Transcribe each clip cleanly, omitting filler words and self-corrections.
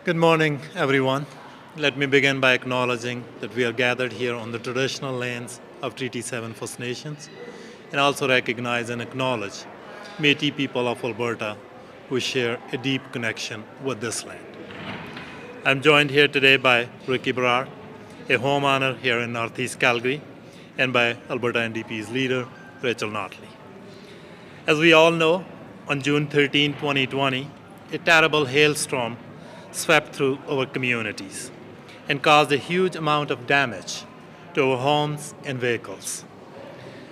Good morning, everyone. Let me begin by acknowledging that we are gathered here on the traditional lands of Treaty 7 First Nations and also recognize and acknowledge Métis people of Alberta who share a deep connection with this land. I'm joined here today by Ricky Brar, a homeowner here in Northeast Calgary, and by Alberta NDP's leader, Rachel Notley. As we all know, on June 13, 2020, a terrible hailstorm swept through our communities and caused a huge amount of damage to our homes and vehicles.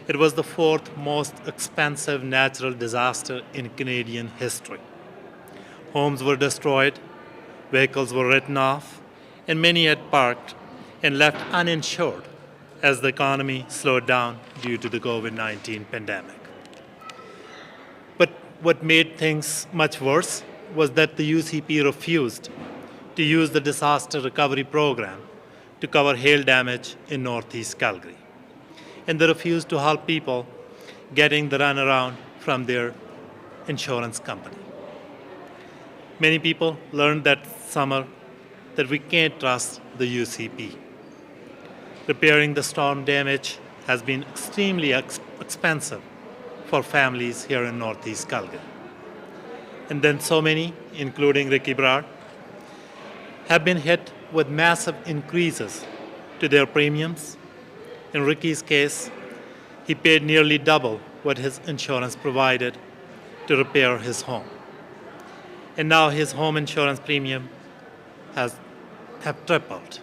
It was the fourth most expensive natural disaster in Canadian history. Homes were destroyed, vehicles were written off, and many had parked and left uninsured as the economy slowed down due to the COVID-19 pandemic. But what made things much worse was that the UCP refused to use the disaster recovery program to cover hail damage in Northeast Calgary. And they refused to help people getting the runaround from their insurance company. Many people learned that summer that we can't trust the UCP. Repairing the storm damage has been extremely expensive for families here in Northeast Calgary. And then so many, including Ricky Brar, have been hit with massive increases to their premiums. In Ricky's case, he paid nearly double what his insurance provided to repair his home. And now his home insurance premium have tripled.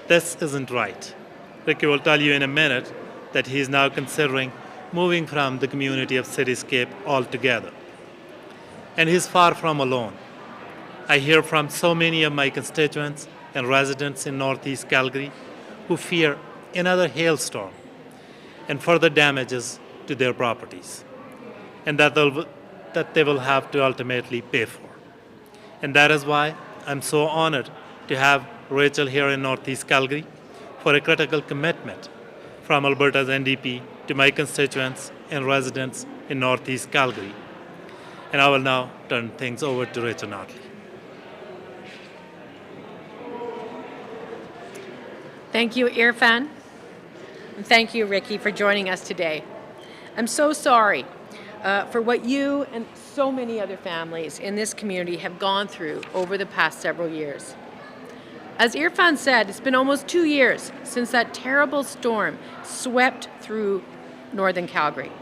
This isn't right. Ricky will tell you in a minute that he is now considering moving from the community of Cityscape altogether. And he's far from alone. I hear from so many of my constituents and residents in Northeast Calgary who fear another hailstorm and further damages to their properties, and that they will have to ultimately pay for. And that is why I'm so honored to have Rachel here in Northeast Calgary for a critical commitment from Alberta's NDP to my constituents and residents in Northeast Calgary. And I will now turn things over to Rachel Notley. Thank you, Irfan. And thank you, Ricky, for joining us today. I'm so sorry for what you and so many other families in this community have gone through over the past several years. As Irfan said, it's been almost 2 years since that terrible storm swept through northern Calgary.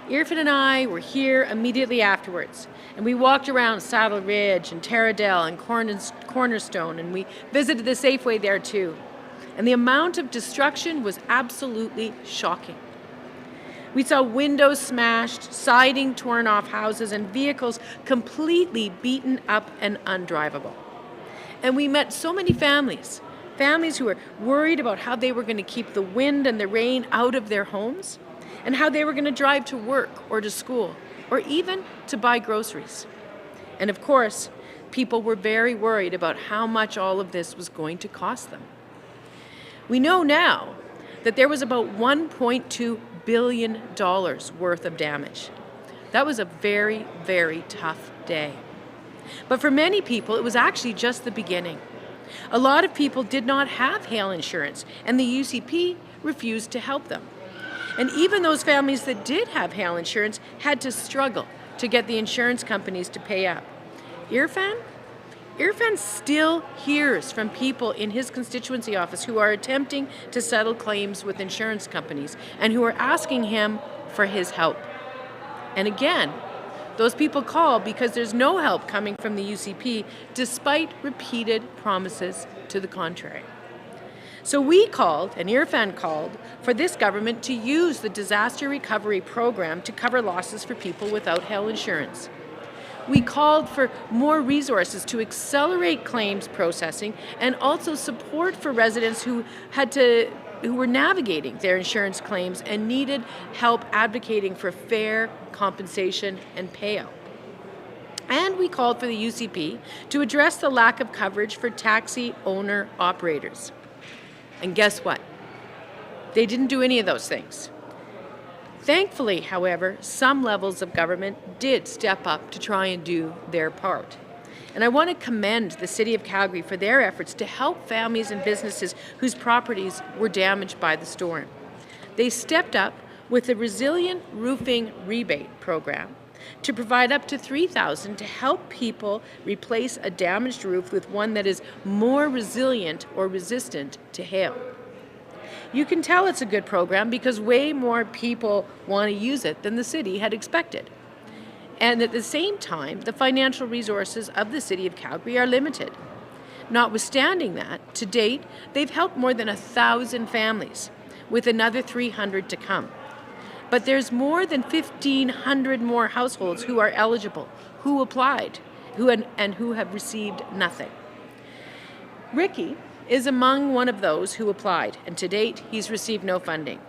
Irfan and I were here immediately afterwards, and we walked around Saddle Ridge and Taradell and Cornerstone, and we visited the Safeway there too. And the amount of destruction was absolutely shocking. We saw windows smashed, siding torn off houses, and vehicles completely beaten up and undrivable. And we met so many families who were worried about how they were going to keep the wind and the rain out of their homes, and how they were going to drive to work or to school, or even to buy groceries. And of course, people were very worried about how much all of this was going to cost them. We know now that there was about $1.2 billion worth of damage. That was a very, very tough day. But for many people, it was actually just the beginning. A lot of people did not have hail insurance, and the UCP refused to help them. And even those families that did have hail insurance had to struggle to get the insurance companies to pay up. Irfan still hears from people in his constituency office who are attempting to settle claims with insurance companies and who are asking him for his help. And again, those people call because there's no help coming from the UCP despite repeated promises to the contrary. So we called, and Irfan called, for this government to use the disaster recovery program to cover losses for people without hail insurance. We called for more resources to accelerate claims processing and also support for residents who were navigating their insurance claims and needed help advocating for fair compensation and payout. And we called for the UCP to address the lack of coverage for taxi owner-operators. And guess what? They didn't do any of those things. Thankfully, however, some levels of government did step up to try and do their part. And I want to commend the City of Calgary for their efforts to help families and businesses whose properties were damaged by the storm. They stepped up with a resilient roofing rebate program to provide up to $3,000 to help people replace a damaged roof with one that is more resilient or resistant to hail. You can tell it's a good program because way more people want to use it than the city had expected. And at the same time, the financial resources of the City of Calgary are limited. Notwithstanding that, to date, they've helped more than 1,000 families, with another 300 to come. But there's more than 1,500 more households who are eligible, who applied, and who have received nothing. Ricky is among one of those who applied, and to date, he's received no funding.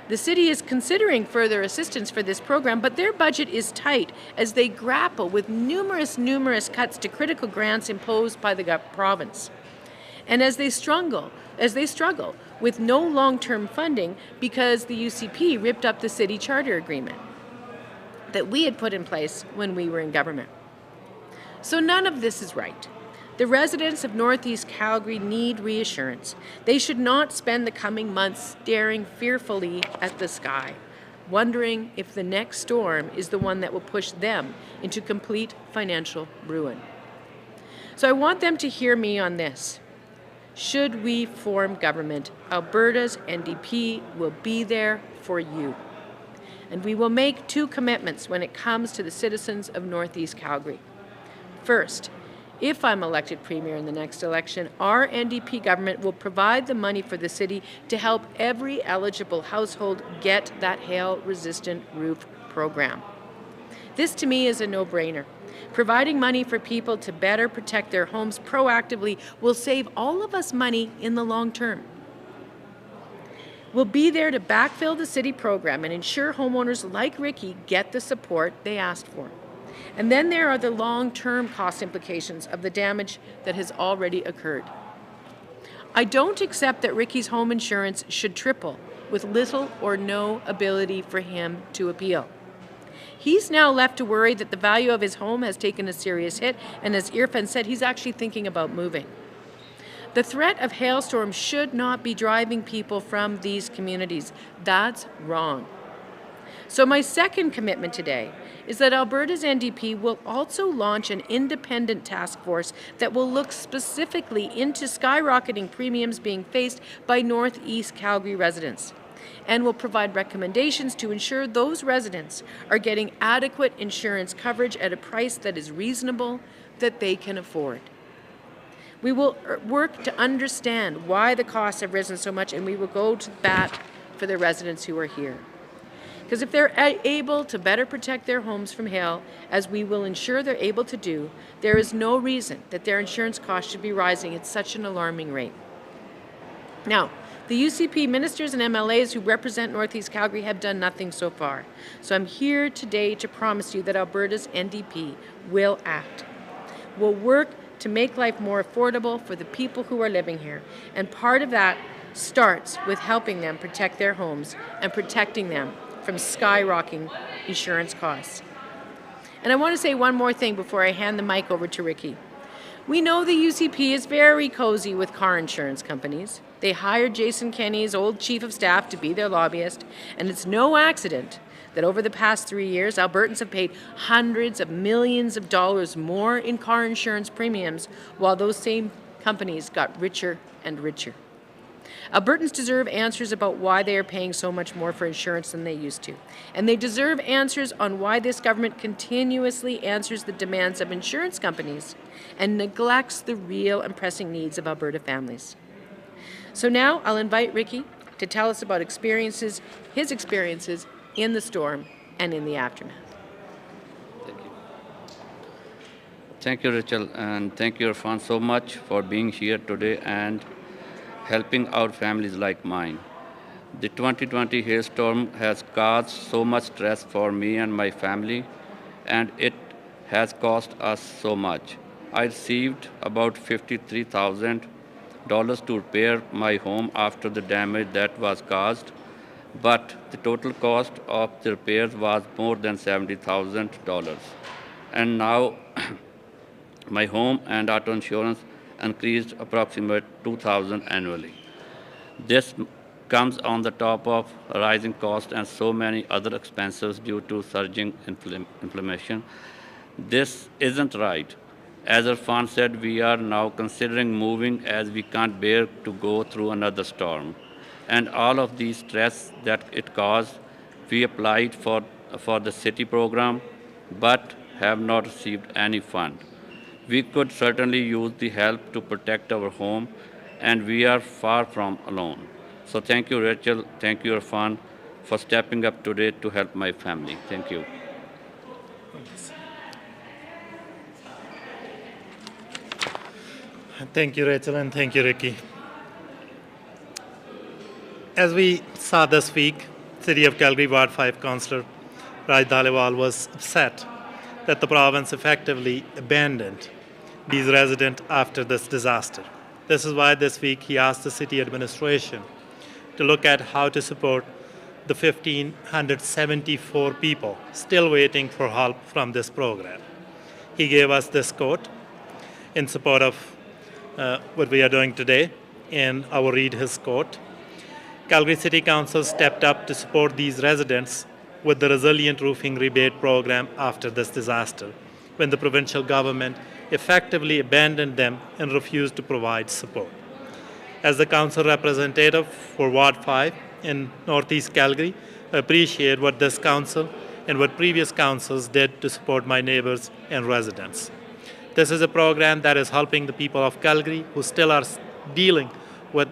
The city is considering further assistance for this program, but their budget is tight as they grapple with numerous cuts to critical grants imposed by the province. And as they struggle with no long-term funding because the UCP ripped up the city charter agreement that we had put in place when we were in government. So none of this is right. The residents of Northeast Calgary need reassurance. They should not spend the coming months staring fearfully at the sky, wondering if the next storm is the one that will push them into complete financial ruin. So I want them to hear me on this. Should we form government, Alberta's NDP will be there for you. And we will make two commitments when it comes to the citizens of Northeast Calgary. First, if I'm elected Premier in the next election, our NDP government will provide the money for the city to help every eligible household get that hail-resistant roof program. This to me is a no-brainer. Providing money for people to better protect their homes proactively will save all of us money in the long term. We'll be there to backfill the city program and ensure homeowners like Ricky get the support they asked for. And then there are the long-term cost implications of the damage that has already occurred. I don't accept that Ricky's home insurance should triple with little or no ability for him to appeal. He's now left to worry that the value of his home has taken a serious hit, and as Irfan said, he's actually thinking about moving. The threat of hailstorms should not be driving people from these communities. That's wrong. So my second commitment today is that Alberta's NDP will also launch an independent task force that will look specifically into skyrocketing premiums being faced by Northeast Calgary residents and will provide recommendations to ensure those residents are getting adequate insurance coverage at a price that is reasonable, that they can afford. We will work to understand why the costs have risen so much, and we will go to bat for the residents who are here. Because if they're able to better protect their homes from hail, as we will ensure they're able to do, there is no reason that their insurance costs should be rising at such an alarming rate. Now, the UCP ministers and MLAs who represent Northeast Calgary have done nothing so far. So I'm here today to promise you that Alberta's NDP will act. We'll work to make life more affordable for the people who are living here. And part of that starts with helping them protect their homes and protecting them from skyrocketing insurance costs. And I want to say one more thing before I hand the mic over to Ricky. We know the UCP is very cozy with car insurance companies. They hired Jason Kenney's old chief of staff to be their lobbyist, and it's no accident that over the past 3 years, Albertans have paid hundreds of millions of dollars more in car insurance premiums, while those same companies got richer and richer. Albertans deserve answers about why they are paying so much more for insurance than they used to. And they deserve answers on why this government continuously answers the demands of insurance companies and neglects the real and pressing needs of Alberta families. So now I'll invite Ricky to tell us about his experiences in the storm and in the aftermath. Thank you. Thank you, Rachel, and thank you, Irfan, so much for being here today and helping out families like mine. The 2020 hailstorm has caused so much stress for me and my family, and it has cost us so much. I received about $53,000 to repair my home after the damage that was caused, but the total cost of the repairs was more than $70,000. And now My home and auto insurance increased approximately 2,000 annually. This comes on the top of rising costs and so many other expenses due to surging inflation. This isn't right. As Irfan said, we are now considering moving as we can't bear to go through another storm. And all of the stress that it caused, we applied for the city program, but have not received any fund. We could certainly use the help to protect our home, and we are far from alone. So thank you, Rachel. Thank you, Irfan, for stepping up today to help my family. Thank you. Thank you, Rachel, and thank you, Ricky. As we saw this week, City of Calgary Ward 5 Councillor Raj Dhaliwal was upset that the province effectively abandoned these residents after this disaster. This is why this week he asked the city administration to look at how to support the 1,574 people still waiting for help from this program. He gave us this quote in support of what we are doing today, and I will read his quote. Calgary City Council stepped up to support these residents with the Resilient Roofing Rebate Program after this disaster, when the provincial government effectively abandoned them and refused to provide support. As the council representative for Ward 5 in Northeast Calgary, I appreciate what this council and what previous councils did to support my neighbors and residents. This is a program that is helping the people of Calgary who still are dealing with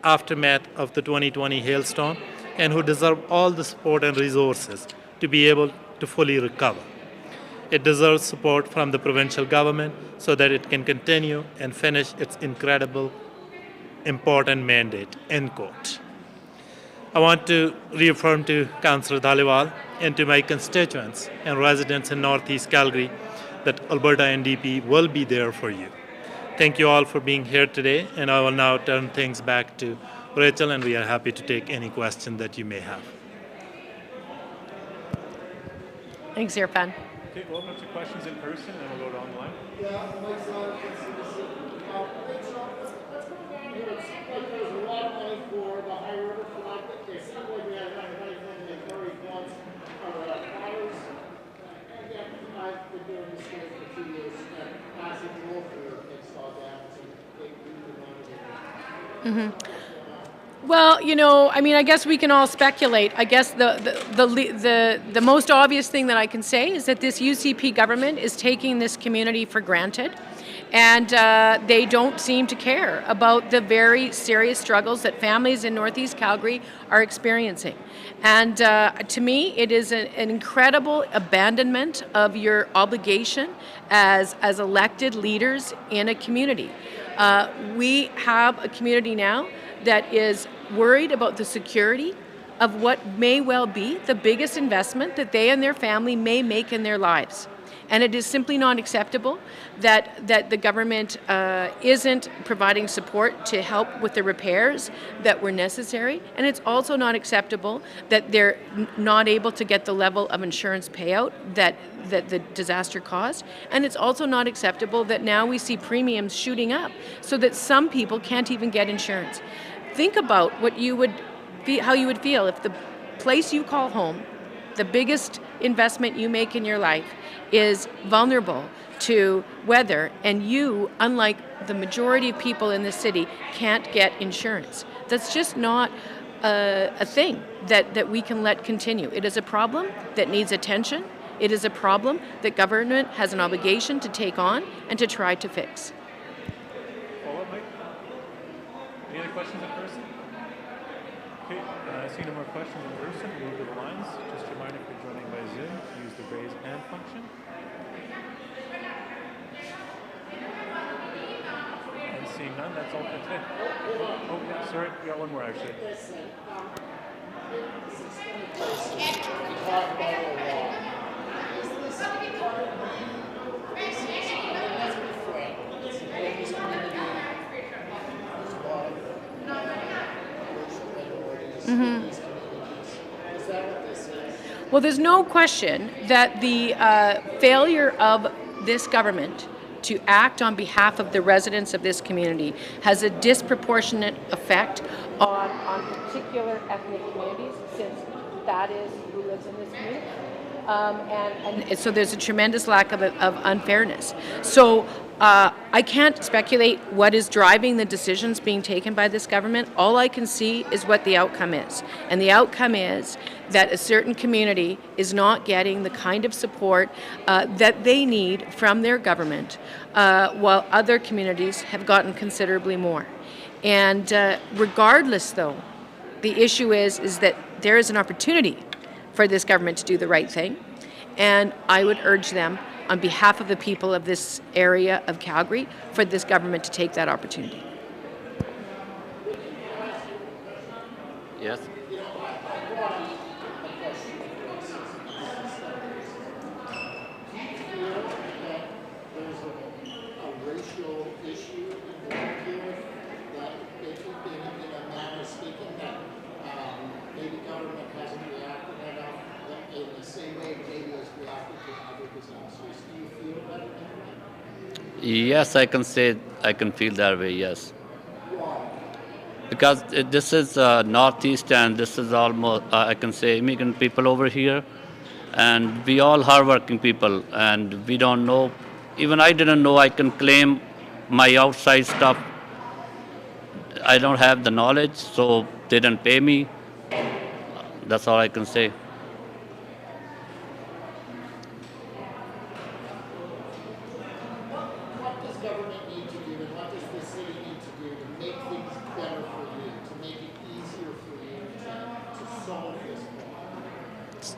aftermath of the 2020 hailstorm and who deserve all the support and resources to be able to fully recover. It deserves support from the provincial government so that it can continue and finish its incredible, important mandate, end quote. I want to reaffirm to Councillor Dhaliwal and to my constituents and residents in Northeast Calgary that Alberta NDP will be there for you. Thank you all for being here today, and I will now turn things back to Rachel, and we are happy to take any question that you may have. Thanks, Irfan. Okay, we'll open up to questions in person, and we'll go to online. Well, I mean, I guess we can all speculate. I guess the most obvious thing that I can say is that this UCP government is taking this community for granted, and they don't seem to care about the very serious struggles that families in Northeast Calgary are experiencing. And to me, it is an incredible abandonment of your obligation as elected leaders in a community. We have a community now that is worried about the security of what may well be the biggest investment that they and their family may make in their lives. And it is simply not acceptable that the government isn't providing support to help with the repairs that were necessary. And it's also not acceptable that they're not able to get the level of insurance payout that the disaster caused. And it's also not acceptable that now we see premiums shooting up so that some people can't even get insurance. Think about how you would feel if the place you call home, the biggest investment you make in your life, is vulnerable to weather, and you, unlike the majority of people in the city, can't get insurance. That's just not a thing that we can let continue. It is a problem that needs attention. It is a problem that government has an obligation to take on and to try to fix. Follow up, Mike? Any other questions in person? Okay, I see no more questions in person. We'll move to the lines. Just a reminder, if you're joining by Zoom, use the raise hand function. And seeing none, that's all for today. Oh, yeah, sorry, we got one more actually. Well, there's no question that the failure of this government to act on behalf of the residents of this community has a disproportionate effect on particular ethnic communities, since that is who lives in this community. And so there's a tremendous lack of unfairness. So I can't speculate what is driving the decisions being taken by this government. All I can see is what the outcome is. And the outcome is that a certain community is not getting the kind of support that they need from their government, while other communities have gotten considerably more. And regardless, though, the issue is that there is an opportunity for this government to do the right thing. And I would urge them, on behalf of the people of this area of Calgary, for this government to take that opportunity. Yes. Yes, I can say, I can feel that way, yes. Because this is Northeast, and this is almost, I can say, immigrant people over here. And we all hardworking people, and we don't know, even I didn't know I can claim my outside stuff. I don't have the knowledge, so they didn't pay me. That's all I can say.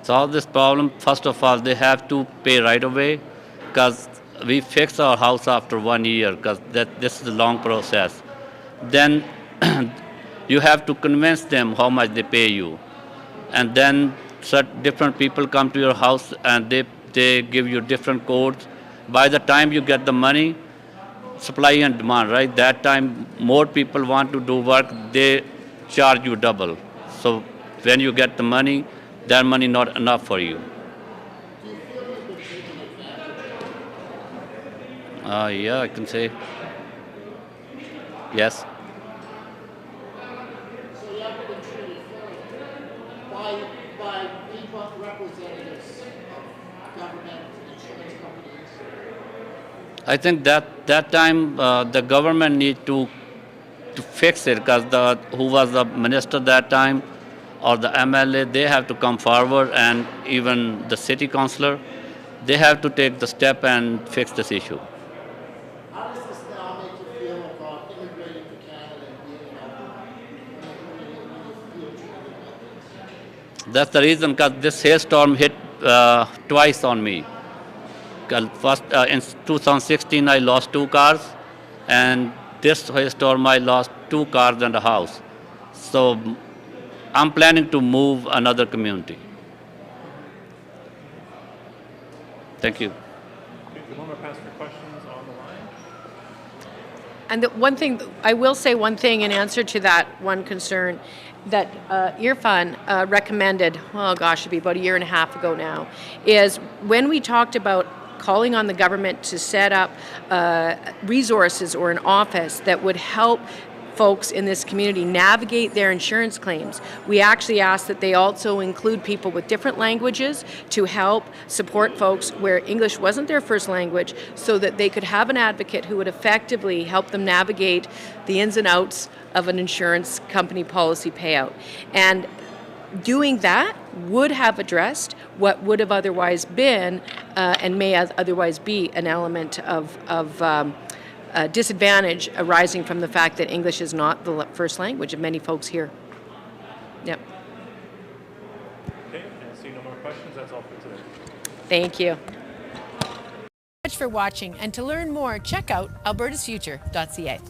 Solve this problem. First of all, they have to pay right away, because we fix our house after 1 year, because this is a long process. Then you have to convince them how much they pay you. And then different people come to your house and they give you different codes. By the time you get the money, supply and demand, right? That time more people want to do work, they charge you double. So when you get the money, that money not enough for you. Do you feel you've been taken advantage of? Yeah, I can say. Yes. So you haven't been treated fairly by people, representatives of government, insurance companies? I think that time the government need to fix it, because who was the minister that time, or the MLA, they have to come forward, and even the city councillor, they have to take the step and fix this issue. How does this now make you feel about immigrating to Canada and being in Alberta? When you feel treated like this? That's the reason, because this hailstorm hit twice on me. First, in 2016, I lost 2 cars, and this hailstorm, I lost 2 cars and a house. So I'm planning to move another community. Thank you. The moment pass for questions on the line. And the one thing, I will say one thing in answer to that one concern that Irfan recommended, oh gosh, it'd be about 1.5 years ago now, is when we talked about calling on the government to set up resources or an office that would help folks in this community navigate their insurance claims. We actually asked that they also include people with different languages to help support folks where English wasn't their first language, so that they could have an advocate who would effectively help them navigate the ins and outs of an insurance company policy payout. And doing that would have addressed what would have otherwise been and may otherwise be an element of disadvantage arising from the fact that English is not the first language of many folks here. Yep. Okay, and I see no more questions. That's all for today. Thank you. Thank you much for watching, and to learn more, check out albertasfuture.ca.